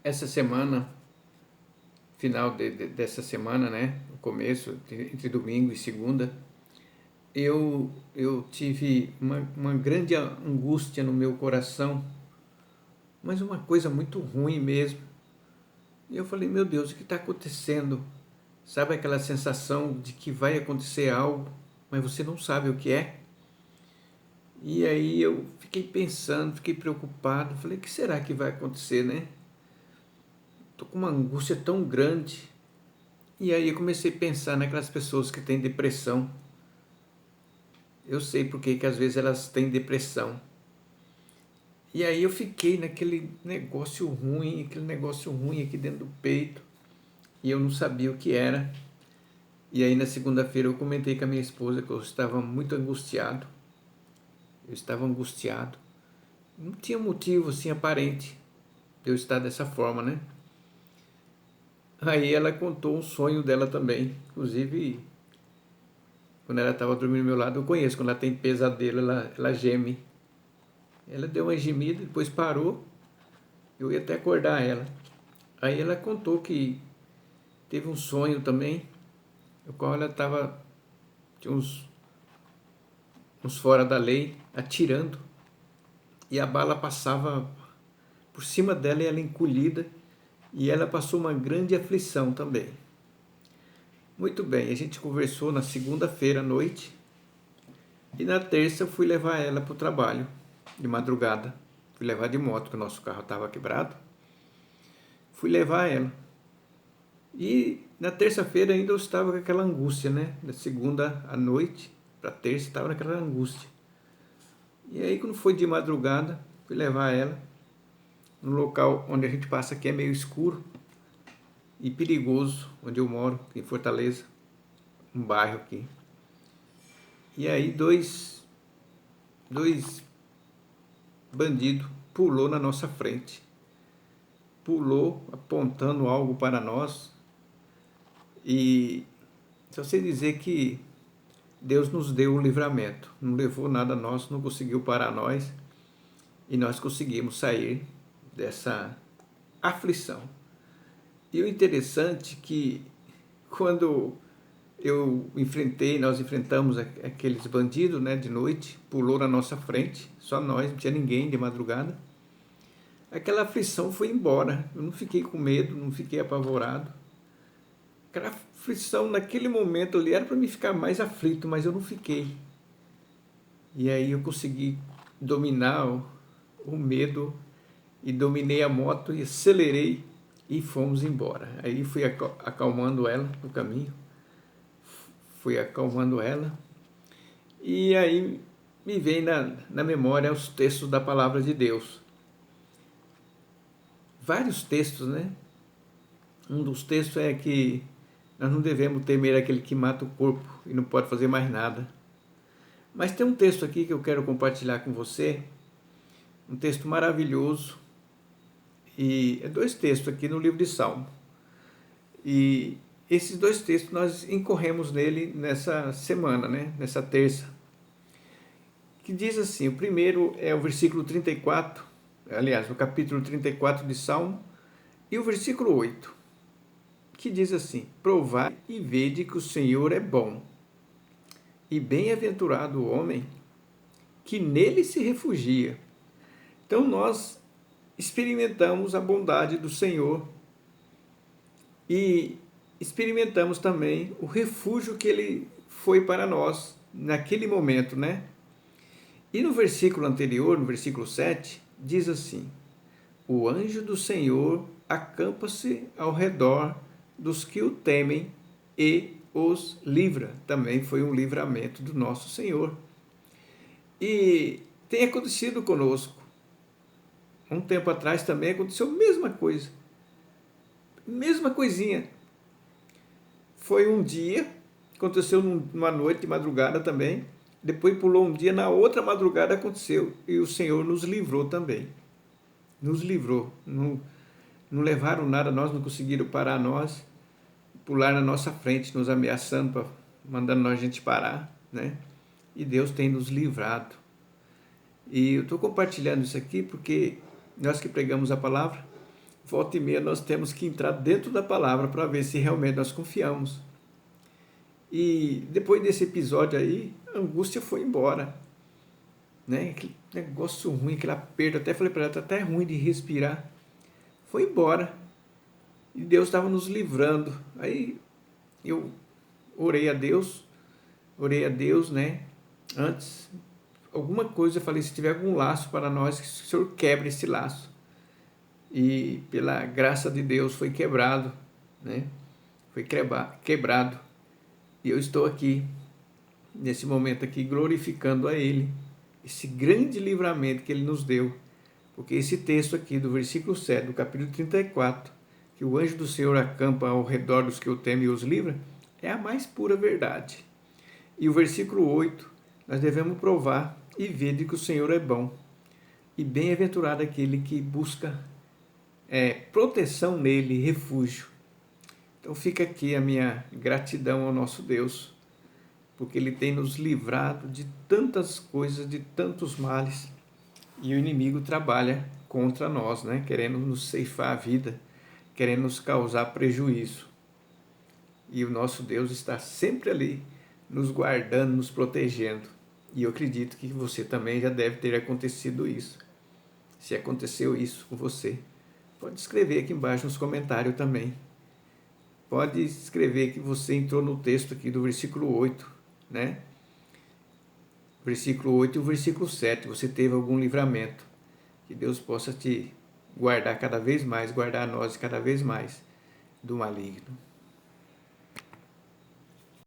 essa semana, final dessa semana, né, no começo, entre domingo e segunda, eu tive uma grande angústia no meu coração, mas uma coisa muito ruim mesmo. E eu falei, meu Deus, o que está acontecendo? Sabe aquela sensação de que vai acontecer algo, mas você não sabe o que é? E aí eu fiquei pensando, fiquei preocupado, falei, o que será que vai acontecer, né? Estou com uma angústia tão grande. E aí eu comecei a pensar naquelas pessoas que têm depressão. Eu sei por que às vezes elas têm depressão. E aí eu fiquei naquele negócio ruim aqui dentro do peito. E eu não sabia o que era. E aí na segunda-feira eu comentei com a minha esposa que eu estava muito angustiado. Eu estava angustiado. Não tinha motivo assim aparente de eu estar dessa forma, né? Aí ela contou um sonho dela também. Inclusive, quando ela estava dormindo ao meu lado, eu conheço. Quando ela tem pesadelo, ela geme. Ela deu uma gemida, depois parou. Eu ia até acordar ela. Aí ela contou que teve um sonho também, no qual ela estava, tinha uns fora da lei, atirando. E a bala passava por cima dela e ela encolhida. E ela passou uma grande aflição também. Muito bem, a gente conversou na segunda-feira à noite. E na terça eu fui levar ela para o trabalho, de madrugada. Fui levar de moto, porque o nosso carro estava quebrado. Fui levar ela. E na terça-feira ainda eu estava com aquela angústia, né? Da segunda à noite para terça estava naquela angústia. E aí quando foi de madrugada, fui levar ela no local onde a gente passa aqui é meio escuro e perigoso, onde eu moro, em Fortaleza, um bairro aqui. E aí dois bandidos pulou na nossa frente. Pulou apontando algo para nós. E só sei dizer que Deus nos deu o livramento, não levou nada a nós, não conseguiu parar nós e nós conseguimos sair dessa aflição. E o interessante é que quando nós enfrentamos aqueles bandidos, né, de noite, pulou na nossa frente, só nós, não tinha ninguém de madrugada, aquela aflição foi embora, eu não fiquei com medo, não fiquei apavorado. Aquela aflição naquele momento ali era para me ficar mais aflito, mas eu não fiquei. E aí eu consegui dominar o medo e dominei a moto e acelerei e fomos embora. Aí fui acalmando ela no caminho, fui acalmando ela e aí me vem na memória os textos da palavra de Deus. Vários textos, né? Um dos textos é que nós não devemos temer aquele que mata o corpo e não pode fazer mais nada. Mas tem um texto aqui que eu quero compartilhar com você, um texto maravilhoso, e é dois textos aqui no livro de Salmo. E esses dois textos nós incorremos nele nessa semana, né? Nessa terça. Que diz assim, o primeiro é o versículo 34, aliás, o capítulo 34 de Salmo, e o versículo 8, que diz assim, provai e vede que o Senhor é bom, e bem-aventurado o homem que nele se refugia. Então nós experimentamos a bondade do Senhor e experimentamos também o refúgio que ele foi para nós naquele momento, né? E no versículo anterior, no versículo 7, diz assim, o anjo do Senhor acampa-se ao redor dos que o temem e os livra. Também foi um livramento do nosso Senhor. E tem acontecido conosco. Um tempo atrás também aconteceu a mesma coisa. Mesma coisinha. Foi um dia, aconteceu numa noite de madrugada também. Depois pulou um dia, na outra madrugada aconteceu. E o Senhor nos livrou também. Nos livrou. Não levaram nada, nós não conseguiram parar nós. Pular na nossa frente, nos ameaçando, mandando a gente parar, né? E Deus tem nos livrado. E eu estou compartilhando isso aqui porque nós que pregamos a palavra, volta e meia nós temos que entrar dentro da palavra para ver se realmente nós confiamos. E depois desse episódio aí, a angústia foi embora, né? Aquele negócio ruim, aquela perda, até falei para ela, tá até ruim de respirar. Foi embora. E Deus estava nos livrando. Aí eu orei a Deus, né? Antes, alguma coisa, eu falei, se tiver algum laço para nós, que o Senhor quebre esse laço. E pela graça de Deus foi quebrado, né? Foi quebrado. E eu estou aqui, nesse momento aqui, glorificando a Ele, esse grande livramento que Ele nos deu. Porque esse texto aqui, do versículo 7, do capítulo 34, que o anjo do Senhor acampa ao redor dos que o temem e os livra, é a mais pura verdade. E o versículo 8, nós devemos provar e ver de que o Senhor é bom. E bem-aventurado aquele que busca proteção nele, refúgio. Então fica aqui a minha gratidão ao nosso Deus, porque Ele tem nos livrado de tantas coisas, de tantos males, e o inimigo trabalha contra nós, né? Querendo nos ceifar a vida, querendo nos causar prejuízo. E o nosso Deus está sempre ali, nos guardando, nos protegendo. E eu acredito que você também já deve ter acontecido isso. Se aconteceu isso com você, pode escrever aqui embaixo nos comentários também. Pode escrever que você entrou no texto aqui do versículo 8, né? Versículo 8 e o versículo 7, você teve algum livramento. Que Deus possa te guardar cada vez mais, guardar nós cada vez mais do maligno.